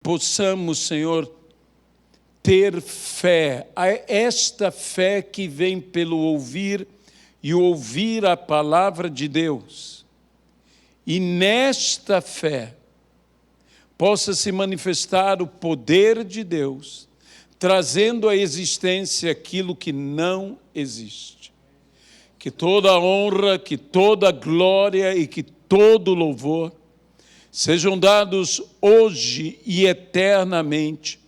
possamos, Senhor, ter fé, esta fé que vem pelo ouvir e ouvir a palavra de Deus. E nesta fé possa se manifestar o poder de Deus, trazendo à existência aquilo que não existe. Que toda a honra, que toda a glória e que todo louvor sejam dados hoje e eternamente,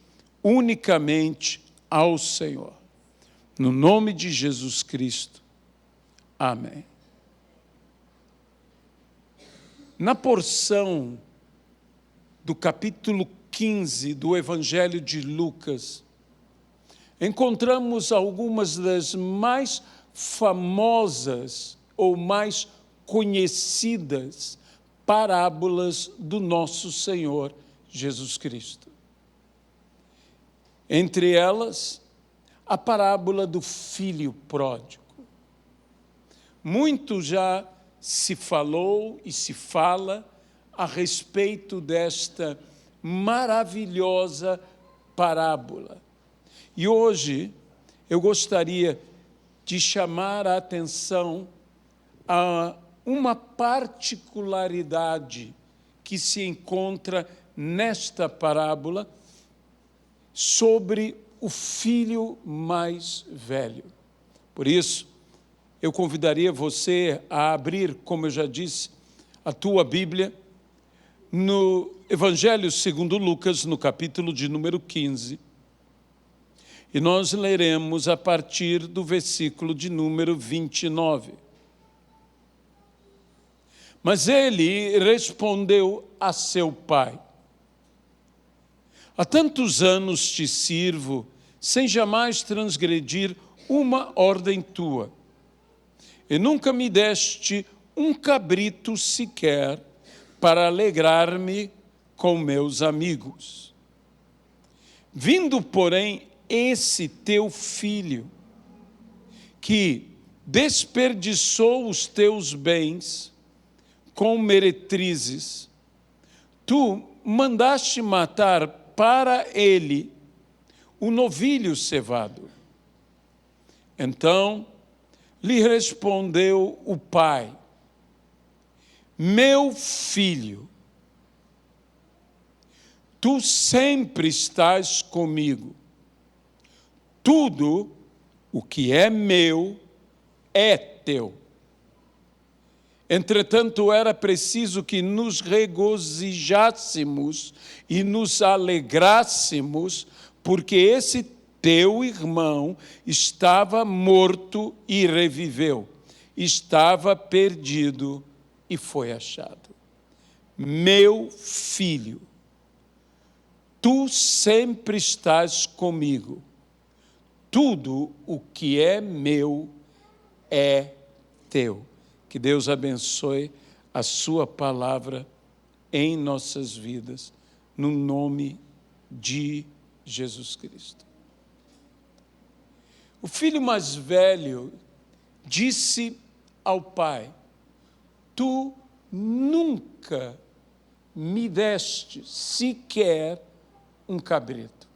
unicamente ao Senhor. No nome de Jesus Cristo. Amém. Na porção do capítulo 15 do Evangelho de Lucas, encontramos algumas das mais famosas ou mais conhecidas parábolas do nosso Senhor Jesus Cristo. Entre elas, a parábola do filho pródigo. Muito já se falou e se fala a respeito desta maravilhosa parábola. E hoje eu gostaria de chamar a atenção a uma particularidade que se encontra nesta parábola sobre o filho mais velho. Por isso, eu convidaria você a abrir, como eu já disse, a tua Bíblia no Evangelho segundo Lucas, no capítulo de número 15. E nós leremos a partir do versículo de número 29. Mas ele respondeu a seu pai: há tantos anos te sirvo, sem jamais transgredir uma ordem tua, e nunca me deste um cabrito sequer para alegrar-me com meus amigos. Vindo, porém, esse teu filho, que desperdiçou os teus bens com meretrizes, tu mandaste matar para ele o novilho cevado. Então lhe respondeu o pai: meu filho, tu sempre estás comigo. Tudo o que é meu é teu. Entretanto, era preciso que nos regozijássemos e nos alegrássemos, porque esse teu irmão estava morto e reviveu, estava perdido e foi achado. Meu filho, tu sempre estás comigo. Tudo o que é meu é teu. Que Deus abençoe a sua palavra em nossas vidas, no nome de Jesus Cristo. O filho mais velho disse ao pai: tu nunca me deste sequer um cabrito.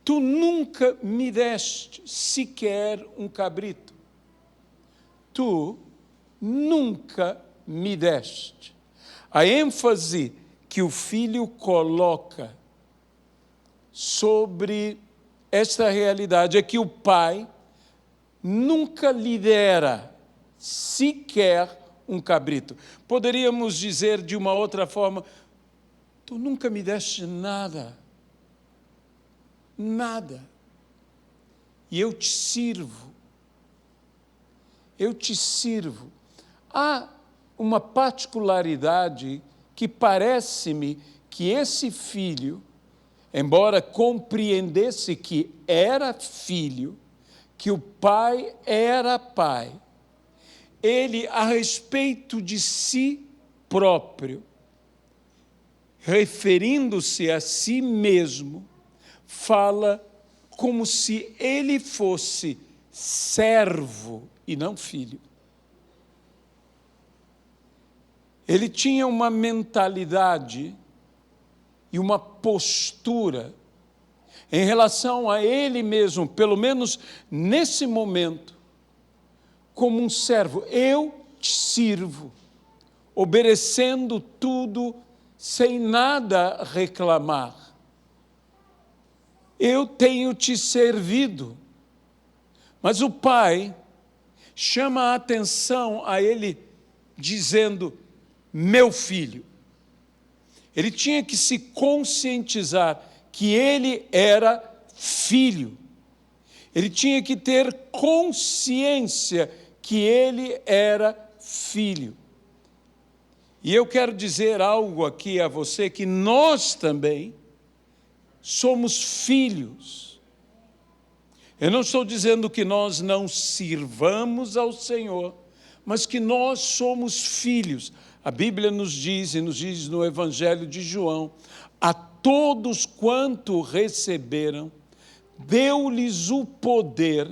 Tu nunca me deste sequer um cabrito. Tu nunca me deste. A ênfase que o filho coloca sobre esta realidade é que o pai nunca lhe dera sequer um cabrito. Poderíamos dizer de uma outra forma: tu nunca me deste nada. Nada. E eu te sirvo. Eu te sirvo. Há uma particularidade que parece-me que esse filho, embora compreendesse que era filho, que o pai era pai, ele, a respeito de si próprio, referindo-se a si mesmo, fala como se ele fosse servo e não filho. Ele tinha uma mentalidade e uma postura em relação a Ele mesmo, pelo menos nesse momento, como um servo. Eu te sirvo, obedecendo tudo, sem nada reclamar. Eu tenho te servido. Mas o pai chama a atenção a ele, dizendo, meu filho. Ele tinha que se conscientizar que ele era filho. Ele tinha que ter consciência que ele era filho. E eu quero dizer algo aqui a você, que nós também somos filhos. Eu não estou dizendo que nós não sirvamos ao Senhor, mas que nós somos filhos. A Bíblia nos diz, e nos diz no Evangelho de João, a todos quanto receberam, deu-lhes o poder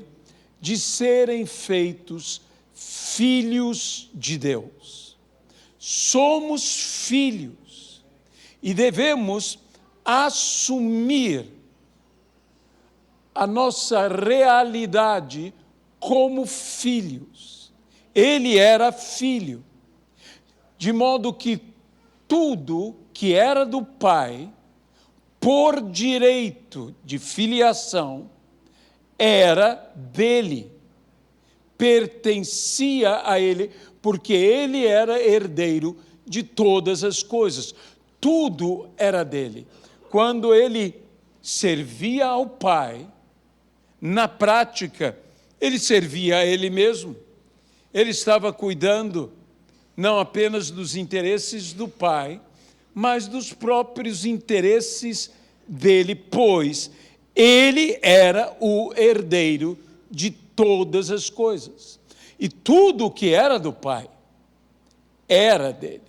de serem feitos filhos de Deus. Somos filhos e devemos assumir a nossa realidade como filhos. Ele era filho, de modo que tudo que era do Pai, por direito de filiação, era dele, pertencia a ele, porque ele era herdeiro de todas as coisas. Tudo era dele. Quando ele servia ao Pai, na prática, ele servia a ele mesmo. Ele estava cuidando não apenas dos interesses do Pai, mas dos próprios interesses dele, pois ele era o herdeiro de todas as coisas. E tudo o que era do Pai era dele.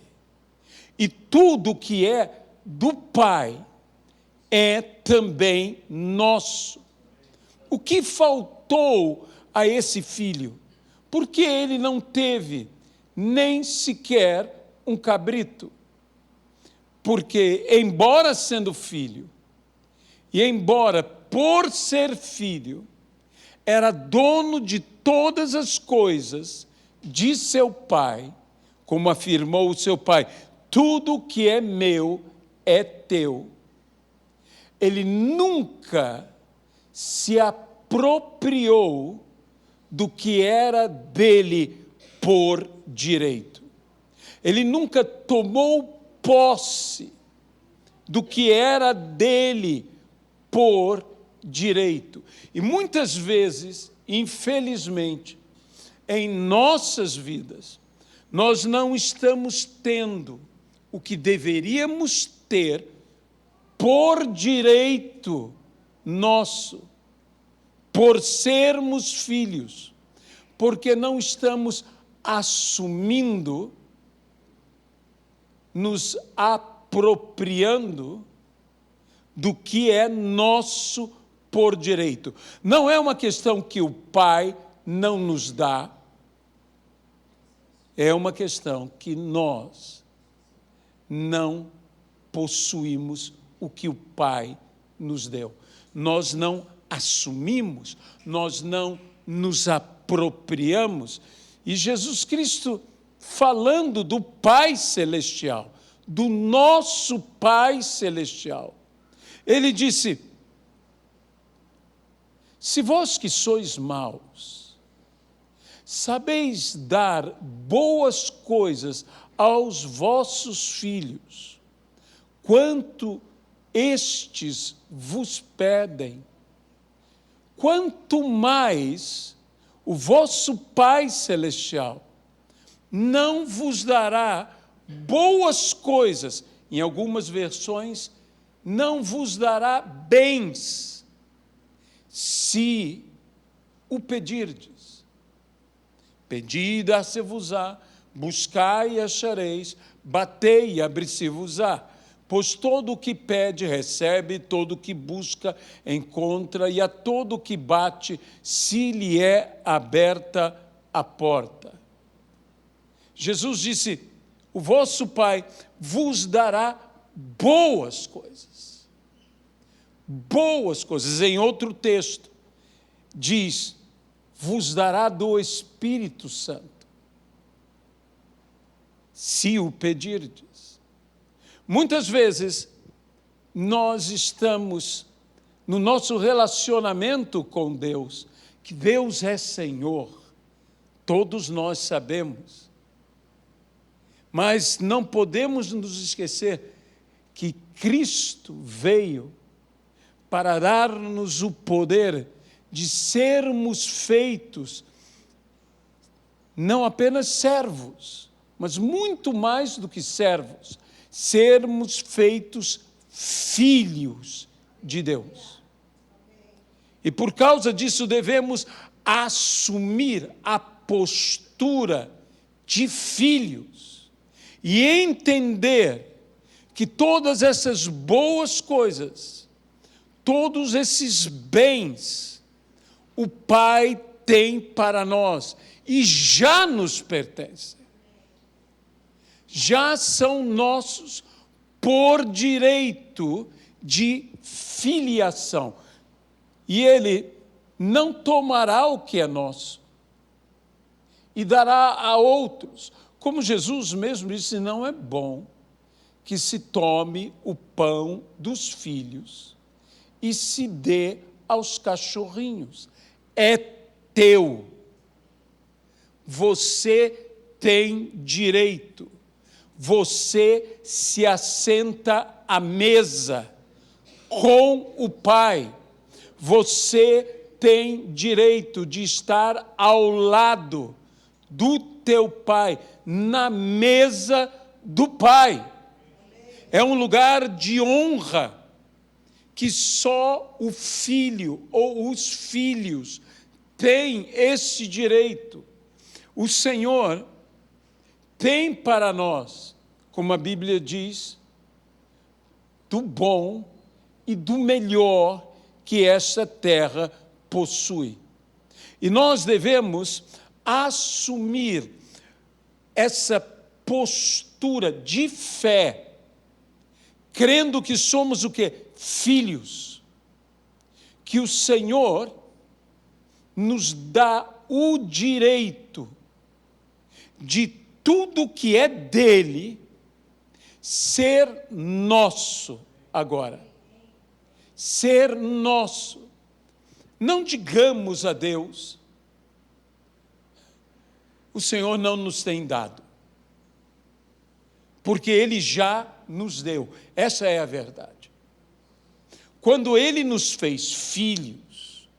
E tudo o que é do Pai é também nosso. O que faltou a esse filho? Porque ele não teve nem sequer um cabrito. Porque, embora sendo filho, e embora por ser filho, era dono de todas as coisas de seu pai, como afirmou o seu pai, tudo que é meu é teu. Ele nunca se apropriou do que era dele por direito. Ele nunca tomou posse do que era dele por direito. E muitas vezes, infelizmente, em nossas vidas, nós não estamos tendo o que deveríamos ter por direito nosso, por sermos filhos, porque não estamos assumindo, nos apropriando do que é nosso por direito. Não é uma questão que o Pai não nos dá, é uma questão que nós não possuímos o que o Pai nos deu. Nós não assumimos, nós não nos apropriamos. E Jesus Cristo, falando do Pai Celestial, do nosso Pai Celestial, ele disse, se vós que sois maus, sabeis dar boas coisas aos vossos filhos, quanto estes vos pedem, quanto mais o vosso Pai Celestial não vos dará boas coisas, em algumas versões, não vos dará bens, se o pedirdes. Pedi e dar-se-vos-á, buscai e achareis, batei e abri-se-vos-á. Pois todo o que pede, recebe, todo o que busca, encontra, e a todo o que bate, se lhe é aberta a porta. Jesus disse, o vosso Pai vos dará boas coisas. Boas coisas. Em outro texto, diz: vos dará do Espírito Santo, se o pedirdes. Muitas vezes, nós estamos no nosso relacionamento com Deus, que Deus é Senhor, todos nós sabemos, mas não podemos nos esquecer que Cristo veio para dar-nos o poder de sermos feitos não apenas servos, mas muito mais do que servos, sermos feitos filhos de Deus. E por causa disso devemos assumir a postura de filhos e entender que todas essas boas coisas, todos esses bens, o Pai tem para nós e já nos pertencem. Já são nossos por direito de filiação. E Ele não tomará o que é nosso e dará a outros. Como Jesus mesmo disse, não é bom que se tome o pão dos filhos e se dê aos cachorrinhos. É teu. Você tem direito. Você se assenta à mesa com o Pai. Você tem direito de estar ao lado do teu Pai, na mesa do Pai. É um lugar de honra que só o filho ou os filhos têm esse direito. O Senhor tem para nós, como a Bíblia diz, do bom e do melhor que essa terra possui. E nós devemos assumir essa postura de fé, crendo que somos o quê? Filhos. Que o Senhor nos dá o direito de tudo que é dele ser nosso agora. Ser nosso. Não digamos a Deus, o Senhor não nos tem dado, porque Ele já nos deu. Essa é a verdade. Quando Ele nos fez filhos,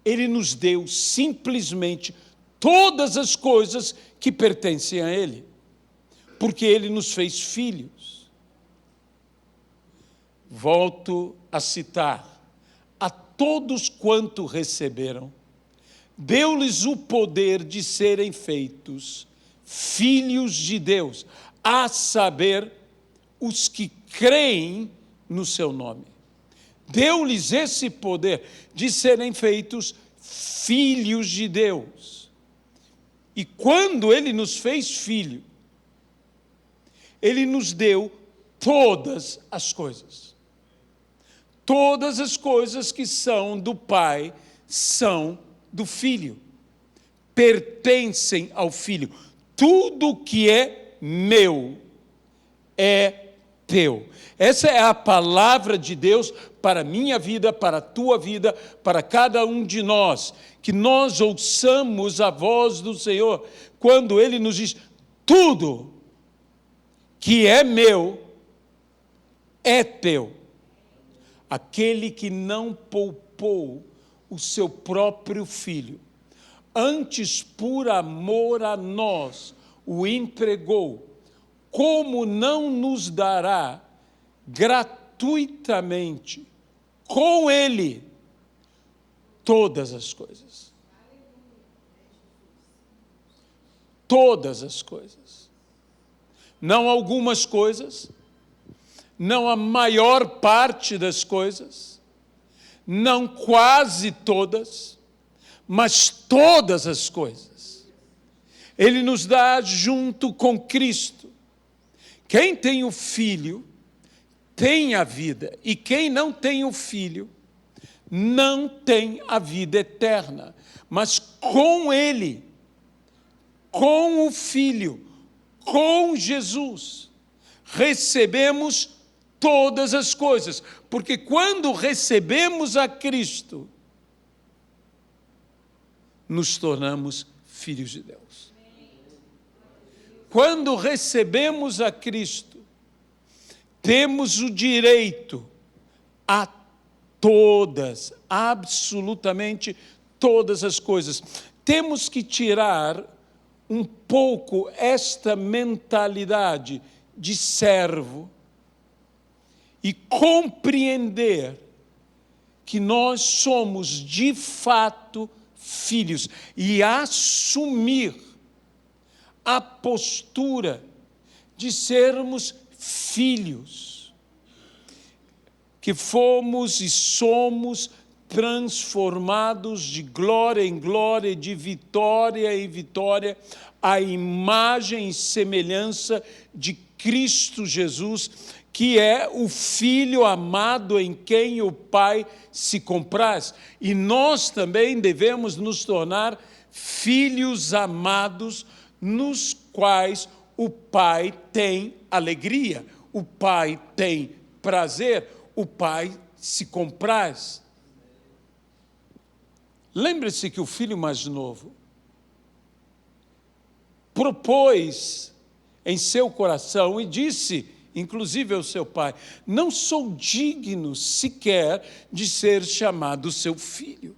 Ele nos deu simplesmente todas as coisas que pertencem a Ele, porque Ele nos fez filhos. Volto a citar: a todos quanto receberam, deu-lhes o poder de serem feitos filhos de Deus, a saber, os que creem no seu nome. Deu-lhes esse poder de serem feitos filhos de Deus. E quando Ele nos fez filho, Ele nos deu todas as coisas. Todas as coisas que são do Pai são do Filho. Pertencem ao Filho. Tudo que é meu é teu. Essa é a palavra de Deus para a minha vida, para a tua vida, para cada um de nós. Que nós ouçamos a voz do Senhor quando Ele nos diz: tudo que é meu é teu. Aquele que não poupou o seu próprio Filho, antes por amor a nós o entregou, como não nos dará gratuitamente com Ele todas as coisas? Todas as coisas. Não algumas coisas, não a maior parte das coisas, não quase todas, mas todas as coisas. Ele nos dá junto com Cristo. Quem tem o Filho tem a vida, e quem não tem o Filho não tem a vida eterna. Mas com Ele, com o Filho, com Jesus, recebemos todas as coisas. Porque quando recebemos a Cristo, nos tornamos filhos de Deus. Quando recebemos a Cristo, temos o direito a todas, absolutamente todas as coisas. Temos que tirar um pouco esta mentalidade de servo e compreender que nós somos de fato filhos e assumir a postura de sermos filhos, que fomos e somos transformados de glória em glória, de vitória em vitória, à imagem e semelhança de Cristo Jesus, que é o Filho amado em quem o Pai se compraz. E nós também devemos nos tornar filhos amados, nos quais o Pai tem alegria, o Pai tem prazer, o Pai se compraz. Lembre-se que o filho mais novo propôs em seu coração e disse, inclusive ao seu pai: não sou digno sequer de ser chamado seu filho.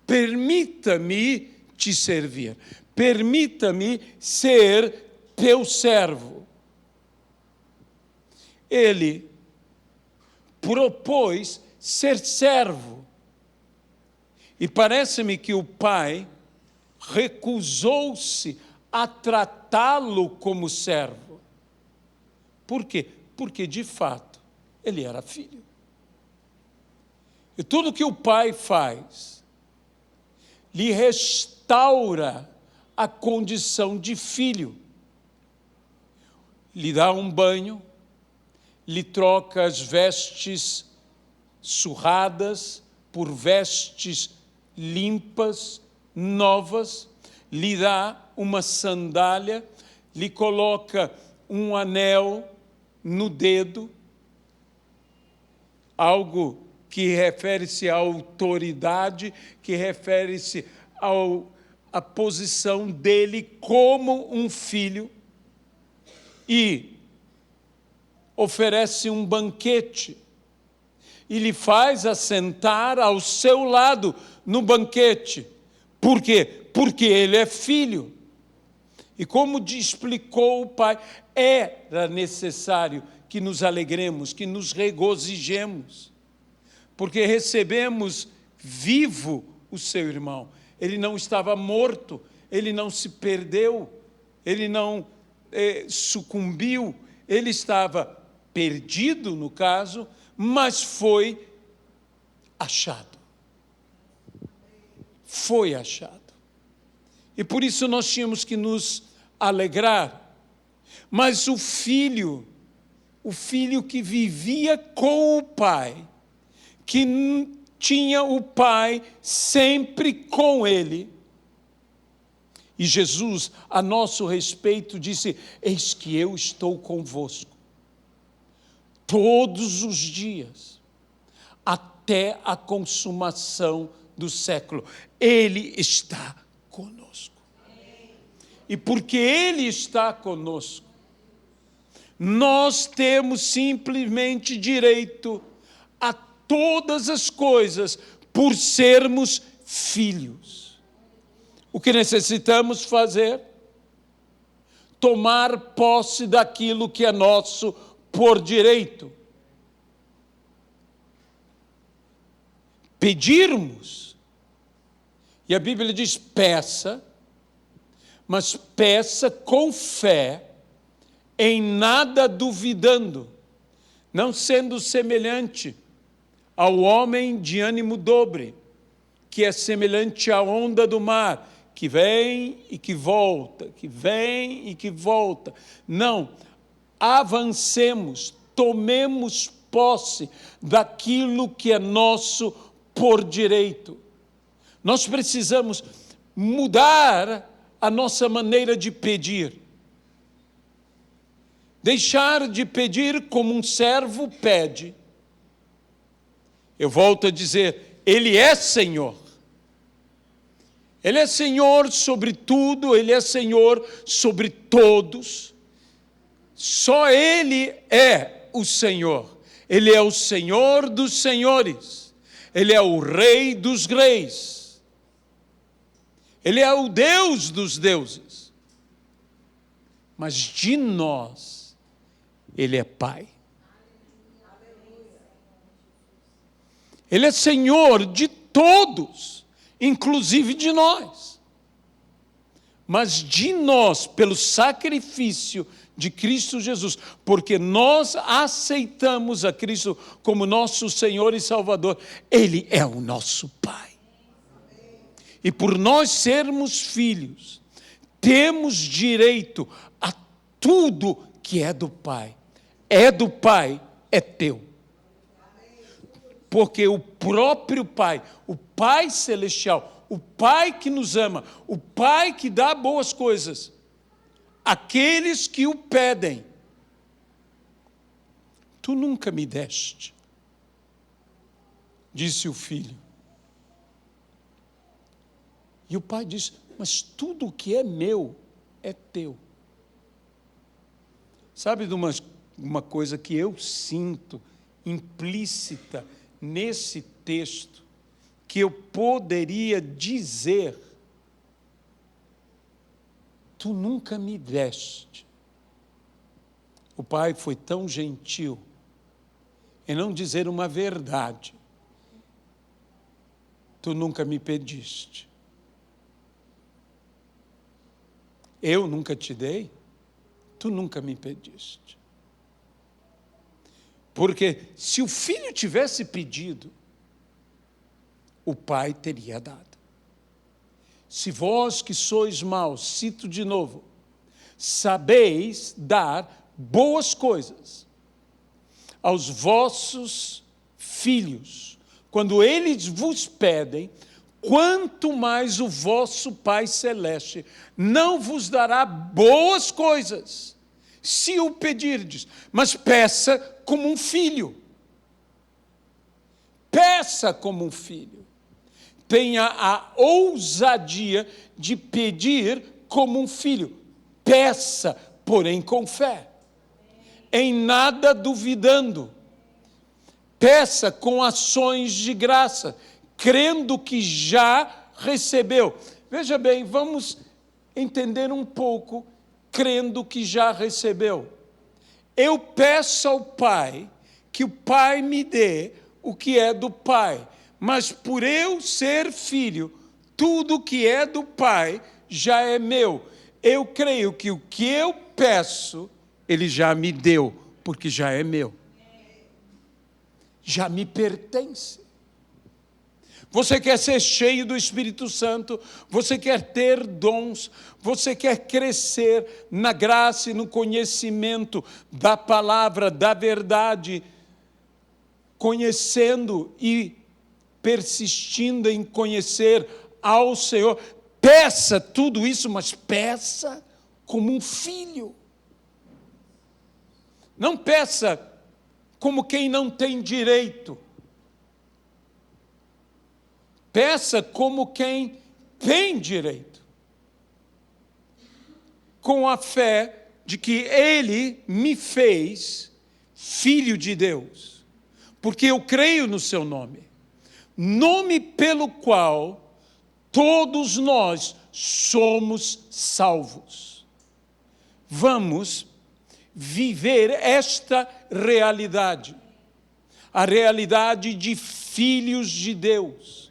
Permita-me te servir, permita-me ser teu servo. Ele propôs ser servo. E parece-me que o pai recusou-se a tratá-lo como servo. Por quê? Porque, de fato, ele era filho. E tudo que o pai faz lhe restaura a condição de filho. Lhe dá um banho, lhe troca as vestes surradas por vestes limpas, novas, lhe dá uma sandália, lhe coloca um anel no dedo, algo que refere-se à autoridade, que refere-se à posição dele como um filho, e oferece um banquete, e lhe faz assentar ao seu lado no banquete. Por quê? Porque ele é filho. E como explicou o pai, era necessário que nos alegremos, que nos regozijemos, porque recebemos vivo o seu irmão. Ele não estava morto, ele não se perdeu, ele não sucumbiu, ele estava perdido, no caso, mas foi achado. Foi achado. E por isso nós tínhamos que nos alegrar. Mas o filho que vivia com o pai, que tinha o pai sempre com ele, e Jesus, a nosso respeito, disse: eis que eu estou convosco todos os dias, até a consumação do século. Ele está conosco. E porque Ele está conosco, nós temos simplesmente direito a todas as coisas por sermos filhos. O que necessitamos fazer? Tomar posse daquilo que é nosso por direito. Pedirmos. E a Bíblia diz: peça, mas peça com fé, em nada duvidando, não sendo semelhante ao homem de ânimo dobre, que é semelhante à onda do mar, que vem e que volta, que vem e que volta. Não, avancemos tomemos posse daquilo que é nosso por direito. Nós precisamos mudar a nossa maneira de pedir. Deixar de pedir como um servo pede. Eu volto a dizer, Ele é Senhor. Ele é Senhor sobre tudo, Ele é Senhor sobre todos. Só Ele é o Senhor. Ele é o Senhor dos senhores. Ele é o Rei dos reis. Ele é o Deus dos deuses. Mas de nós, Ele é Pai. Ele é Senhor de todos, inclusive de nós. Mas de nós, pelo sacrifício de Cristo Jesus, porque nós aceitamos a Cristo como nosso Senhor e Salvador, Ele é o nosso Pai. E por nós sermos filhos, temos direito a tudo que é do Pai. É do Pai, é teu. Porque o próprio Pai, o Pai Celestial, o Pai que nos ama, o Pai que dá boas coisas, aqueles que o pedem, tu nunca me deste, disse o filho. E o pai disse, mas tudo o que é meu é teu. Sabe de uma coisa que eu sinto implícita nesse texto, que eu poderia dizer, tu nunca me deste. O pai foi tão gentil em não dizer uma verdade. Tu nunca me pediste. Eu nunca te dei, tu nunca me pediste. Porque se o filho tivesse pedido, o pai teria dado. Se vós que sois maus, cito de novo, sabeis dar boas coisas aos vossos filhos, quando eles vos pedem, quanto mais o vosso Pai Celeste não vos dará boas coisas, se o pedirdes, mas peça como um filho. Peça como um filho. Tenha a ousadia de pedir como um filho. Peça, porém com fé. Em nada duvidando. Peça com ações de graça, crendo que já recebeu. Veja bem, vamos entender um pouco, crendo que já recebeu. Eu peço ao Pai, que o Pai me dê o que é do Pai, mas por eu ser filho, tudo que é do Pai já é meu. Eu creio que o que eu peço, Ele já me deu, porque já é meu. Já me pertence. Você quer ser cheio do Espírito Santo, você quer ter dons, você quer crescer na graça e no conhecimento da palavra, da verdade, conhecendo e persistindo em conhecer ao Senhor. Peça tudo isso, mas peça como um filho. Não peça como quem não tem direito. Peça como quem tem direito. Com a fé de que Ele me fez filho de Deus. Porque eu creio no seu nome. Nome pelo qual todos nós somos salvos. Vamos viver esta realidade. A realidade de filhos de Deus.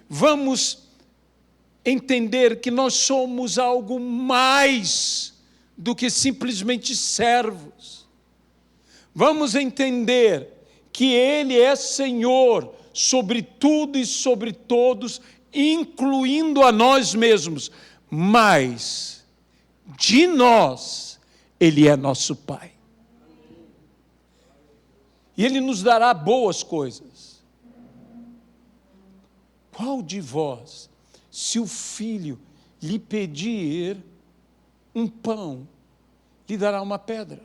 Vamos entender que nós somos algo mais do que simplesmente servos. Vamos entender que Ele é Senhor sobre tudo e sobre todos, incluindo a nós mesmos. Mas, de nós, Ele é nosso Pai. e Ele nos dará boas coisas. Qual de vós, se o filho lhe pedir um pão, lhe dará uma pedra?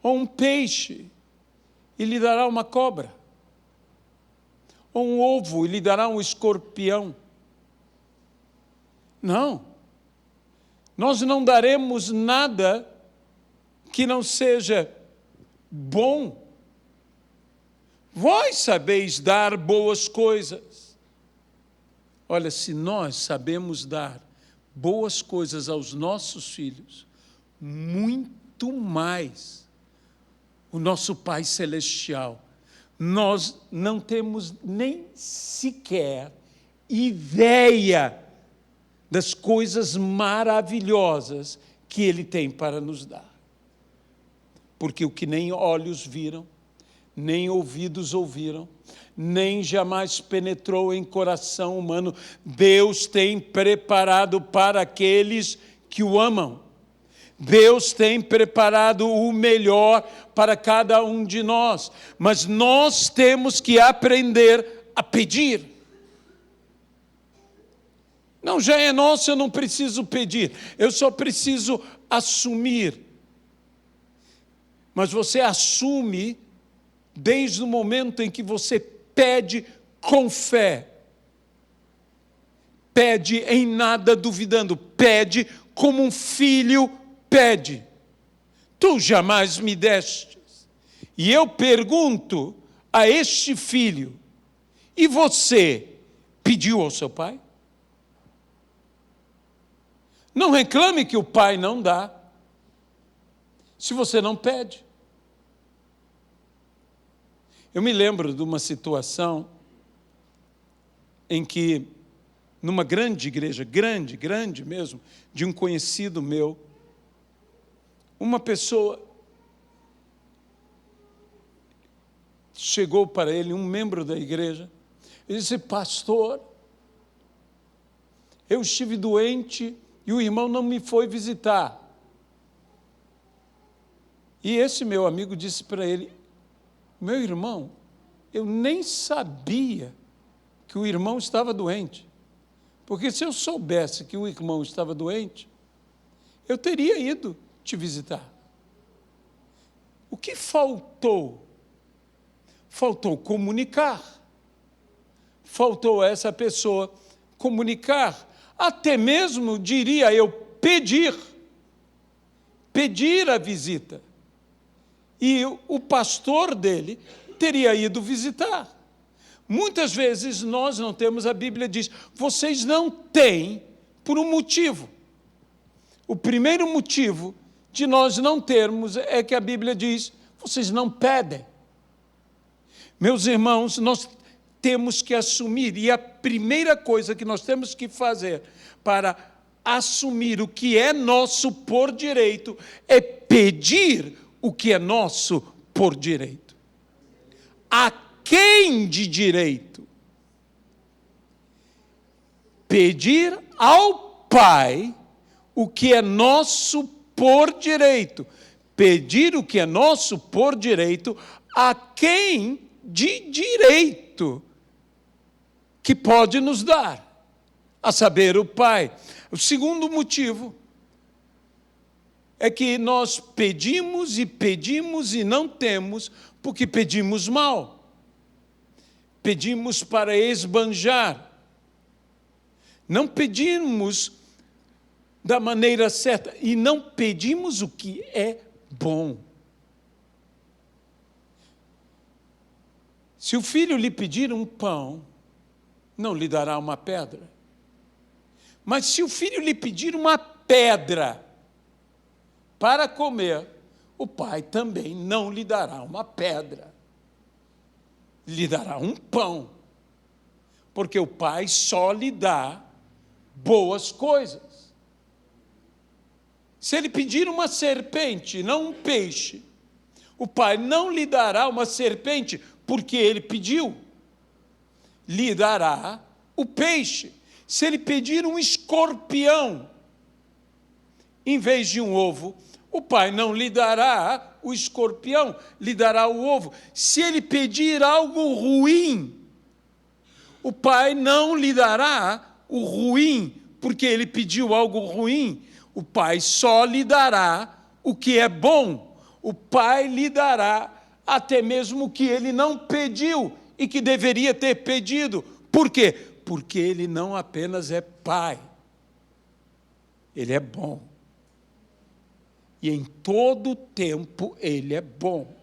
Ou um peixe, e lhe dará uma cobra? Ou um ovo, e lhe dará um escorpião? Não. Nós não daremos nada que não seja bom. Vós sabeis dar boas coisas. Olha, se nós sabemos dar boas coisas aos nossos filhos, muito mais o nosso Pai Celestial. Nós não temos nem sequer ideia das coisas maravilhosas que Ele tem para nos dar. Porque o que nem olhos viram, nem ouvidos ouviram, nem jamais penetrou em coração humano, Deus tem preparado para aqueles que o amam. Deus tem preparado o melhor para cada um de nós, mas nós temos que aprender a pedir. Não, já é nosso, eu não preciso pedir, eu só preciso assumir. Mas você assume desde o momento em que você pede com fé. Pede em nada duvidando, pede como um filho pede. Tu jamais me destes. E eu pergunto a este filho, e você pediu ao seu pai? Não reclame que o pai não dá, se você não pede. Eu me lembro de uma situação em que, numa grande igreja, grande mesmo, de um conhecido meu, uma pessoa chegou para ele, um membro da igreja, e disse: pastor, eu estive doente e o irmão não me foi visitar. E esse meu amigo disse para ele: meu irmão, eu nem sabia que o irmão estava doente, porque se eu soubesse que o irmão estava doente, eu teria ido te visitar. O que faltou? Faltou comunicar. Faltou a essa pessoa comunicar. Até mesmo, diria eu, pedir a visita. E o pastor dele teria ido visitar. Muitas vezes nós não temos, a Bíblia diz, vocês não têm por um motivo. O primeiro motivo de nós não termos é que a Bíblia diz, vocês não pedem. Meus irmãos, nós temos que assumir, e a primeira coisa que nós temos que fazer para assumir o que é nosso por direito é pedir o que é nosso por direito. A quem de direito? Pedir ao Pai o que é nosso por direito. Pedir o que é nosso por direito a quem de direito que pode nos dar, a saber, o Pai. O segundo motivo é que nós pedimos e não temos porque pedimos mal. Pedimos para esbanjar. Não pedimos da maneira certa e não pedimos o que é bom. Se o filho lhe pedir um pão, não lhe dará uma pedra. Mas se o filho lhe pedir uma pedra para comer, o pai também não lhe dará uma pedra. Lhe dará um pão. Porque o pai só lhe dá boas coisas. Se ele pedir uma serpente, não um peixe, o pai não lhe dará uma serpente porque ele pediu. Lhe dará o peixe. Se ele pedir um escorpião, em vez de um ovo, o pai não lhe dará o escorpião, lhe dará o ovo. Se ele pedir algo ruim, o Pai não lhe dará o ruim, porque ele pediu algo ruim. O Pai só lhe dará o que é bom. O Pai lhe dará até mesmo o que ele não pediu e que deveria ter pedido. Por quê? Porque ele não apenas é Pai, ele é bom. E em todo tempo ele é bom.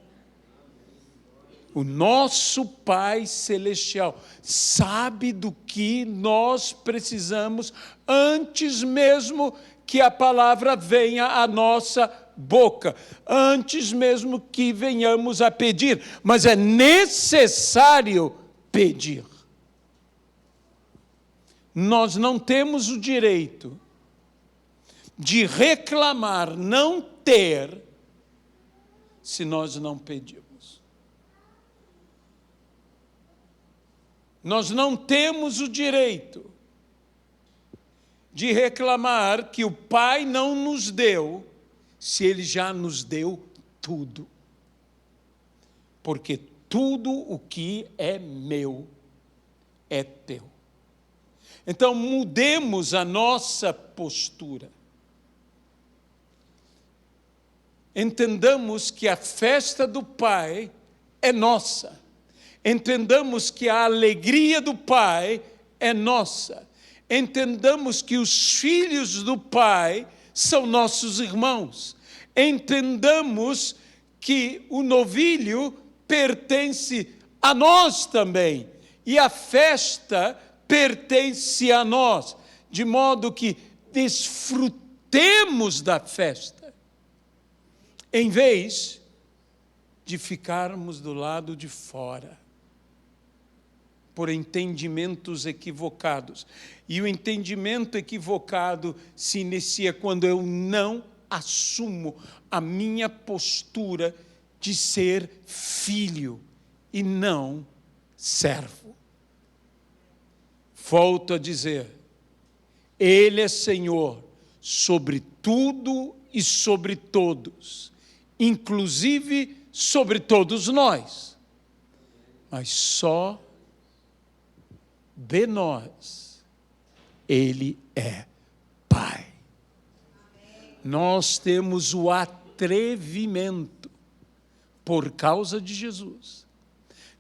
O nosso Pai Celestial sabe do que nós precisamos antes mesmo que a palavra venha à nossa boca, antes mesmo que venhamos a pedir, mas é necessário pedir. Nós não temos o direito de reclamar não ter se nós não pedimos. Nós não temos o direito de reclamar que o Pai não nos deu, se Ele já nos deu tudo. Porque tudo o que é meu é teu. Então, mudemos a nossa postura. Entendamos que a festa do Pai é nossa. Entendamos que a alegria do Pai é nossa. Entendamos que os filhos do Pai são nossos irmãos. Entendamos que o novilho pertence a nós também. E a festa pertence a nós. De modo que desfrutemos da festa, em vez de ficarmos do lado de fora, por entendimentos equivocados. E o entendimento equivocado se inicia quando eu não assumo a minha postura de ser filho e não servo. Volto a dizer, Ele é Senhor sobre tudo e sobre todos, inclusive sobre todos nós, mas só de nós Ele é Pai. Nós temos o atrevimento, por causa de Jesus,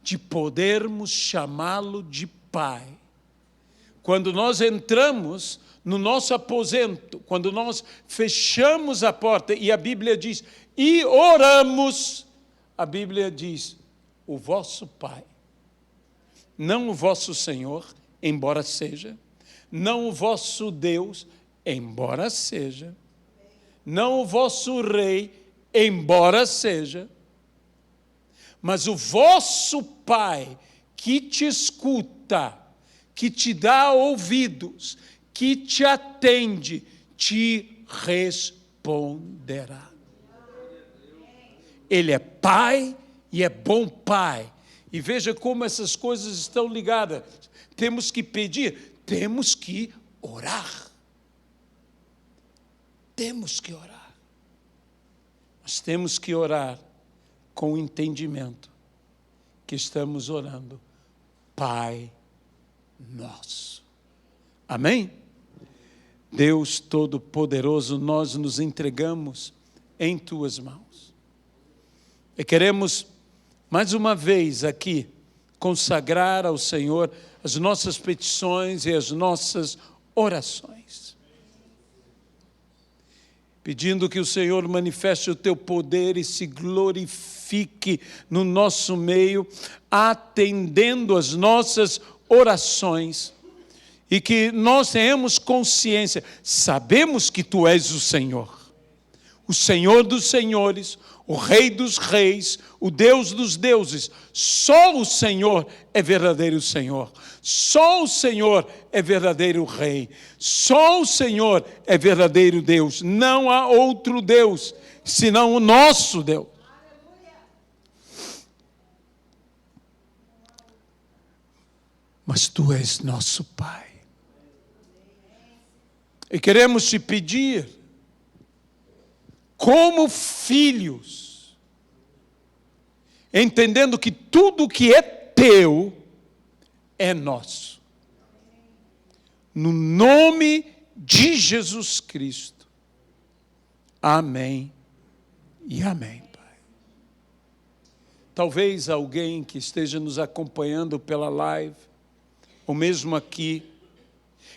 de podermos chamá-lo de Pai. Quando nós entramos no nosso aposento, quando nós fechamos a porta, e a Bíblia diz, e oramos, a Bíblia diz, o vosso Pai, não o vosso Senhor, embora seja, não o vosso Deus, embora seja, não o vosso Rei, embora seja, mas o vosso Pai, que te escuta, que te dá ouvidos, que te atende, te responderá. Ele é Pai e é bom Pai. E veja como essas coisas estão ligadas. Temos que pedir, temos que orar. Temos que orar. Mas temos que orar com o entendimento que estamos orando, Pai Nosso. Amém? Deus Todo-Poderoso, nós nos entregamos em Tuas mãos. E queremos, mais uma vez aqui, consagrar ao Senhor as nossas petições e as nossas orações. Pedindo que o Senhor manifeste o Teu poder e se glorifique no nosso meio, atendendo as nossas orações. E que nós tenhamos consciência, sabemos que Tu és o Senhor dos senhores, o Rei dos reis, o Deus dos deuses. Só o Senhor é verdadeiro Senhor. Só o Senhor é verdadeiro Rei. Só o Senhor é verdadeiro Deus. Não há outro Deus, senão o nosso Deus. Mas Tu és nosso Pai. E queremos Te pedir, como filhos, entendendo que tudo que é teu é nosso. No nome de Jesus Cristo. Amém e amém, Pai. Talvez alguém que esteja nos acompanhando pela live, ou mesmo aqui,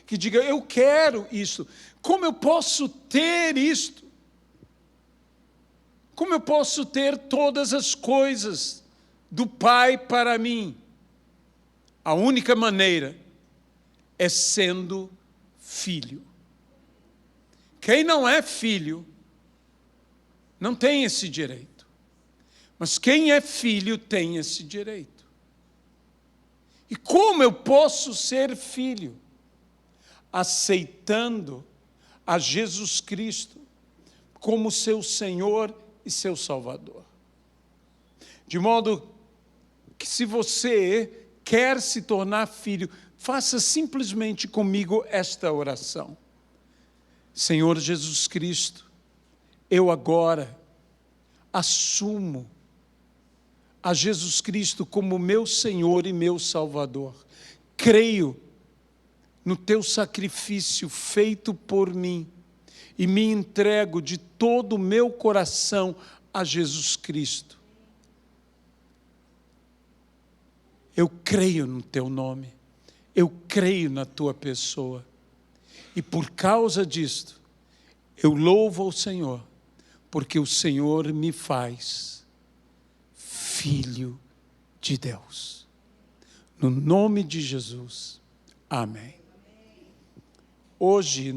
que diga, eu quero isso. Como eu posso ter isto? Como eu posso ter todas as coisas do Pai para mim? A única maneira é sendo filho. Quem não é filho, não tem esse direito. Mas quem é filho tem esse direito. E como eu posso ser filho? Aceitando a Jesus Cristo como seu Senhor e seu Salvador. De modo que se você quer se tornar filho, faça simplesmente comigo esta oração. Senhor Jesus Cristo, eu agora assumo a Jesus Cristo como meu Senhor e meu Salvador. Creio no teu sacrifício feito por mim e me entrego de todo o meu coração a Jesus Cristo. Eu creio no teu nome, eu creio na tua pessoa e por causa disto eu louvo ao Senhor, porque o Senhor me faz filho de Deus. No nome de Jesus, amém. Hoje